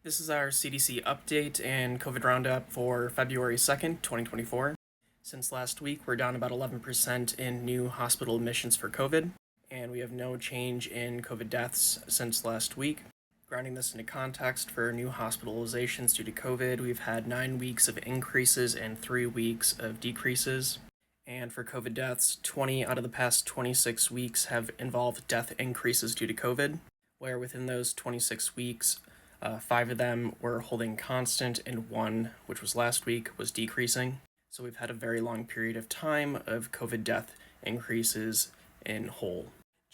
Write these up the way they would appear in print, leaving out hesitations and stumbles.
This is our CDC update and COVID Roundup for February 2nd, 2024. Since last week, we're down about 11% in new hospital admissions for COVID, and we have no change in COVID deaths since last week. Grounding this into context, for new hospitalizations due to COVID, we've had 9 weeks of increases and 3 weeks of decreases. And for COVID deaths, 20 out of the past 26 weeks have involved death increases due to COVID, where within those 26 weeks, 5 of them were holding constant, and 1, which was last week, was decreasing. So we've had a very long period of time of COVID death increases in whole.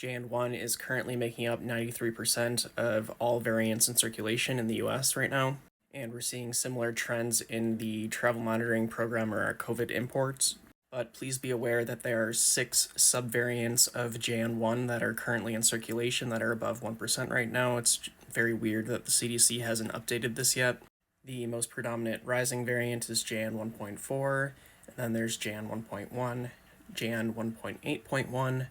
JN1 is currently making up 93% of all variants in circulation in the US right now, and we're seeing similar trends in the travel monitoring program or our COVID imports. But please be aware that there are 6 subvariants of JN1 that are currently in circulation that are above 1% right now. It's very weird that the CDC hasn't updated this yet. The most predominant rising variant is JN1.4, and then there's JN1.1, JN1.8.1,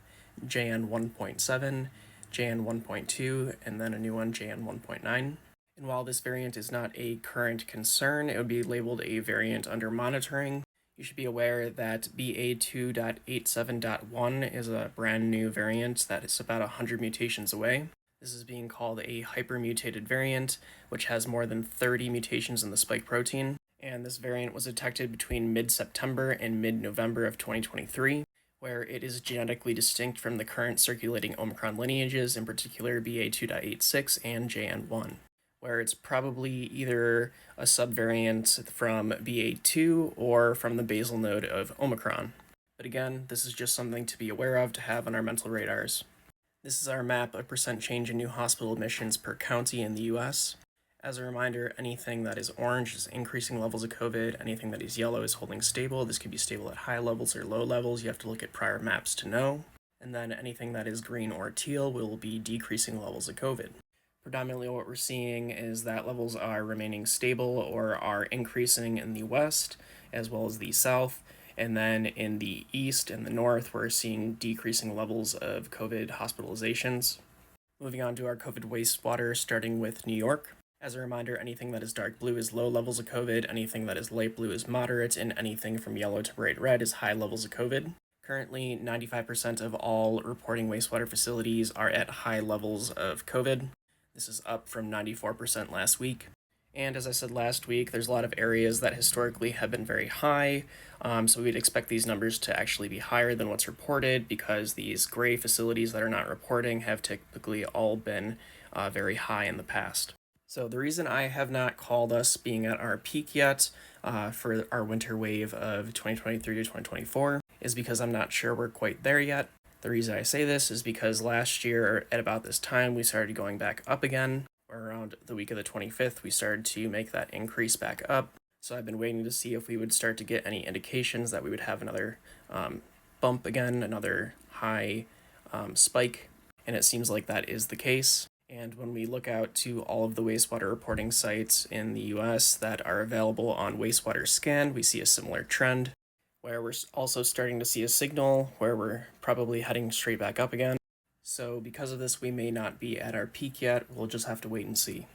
JN1.7, JN1.2, and then a new one, JN1.9. And while this variant is not a current concern, it would be labeled a variant under monitoring. You should be aware that BA2.87.1 is a brand new variant that is about 100 mutations away. This is being called a hypermutated variant, which has more than 30 mutations in the spike protein, and this variant was detected between mid-September and mid-November of 2023, where it is genetically distinct from the current circulating Omicron lineages, in particular BA2.86 and JN1, where it's probably either a subvariant from BA2 or from the basal node of Omicron. But again, this is just something to be aware of, to have on our mental radars. This is our map of percent change in new hospital admissions per county in the US. As a reminder, anything that is orange is increasing levels of COVID, anything that is yellow is holding stable. This could be stable at high levels or low levels. You have to look at prior maps to know. And then anything that is green or teal will be decreasing levels of COVID. Predominantly what we're seeing is that levels are remaining stable or are increasing in the west as well as the south, and then in the east and the north we're seeing decreasing levels of COVID hospitalizations. Moving on to our COVID wastewater, starting with New York. As a reminder, anything that is dark blue is low levels of COVID, anything that is light blue is moderate, and anything from yellow to bright red is high levels of COVID. Currently, 95% of all reporting wastewater facilities are at high levels of COVID. This is up from 94% last week. And as I said last week, there's a lot of areas that historically have been very high, so we'd expect these numbers to actually be higher than what's reported, because these gray facilities that are not reporting have typically all been very high in the past. So the reason I have not called us being at our peak yet for our winter wave of 2023 to 2024 is because I'm not sure we're quite there yet. The reason I say this is because last year at about this time we started going back up again. Around the week of the 25th, we started to make that increase back up. So I've been waiting to see if we would start to get any indications that we would have another bump again, another high spike, and it seems like that is the case. And when we look out to all of the wastewater reporting sites in the US that are available on Wastewater Scan, we see a similar trend, where we're also starting to see a signal where we're probably heading straight back up again. So because of this, we may not be at our peak yet. We'll just have to wait and see.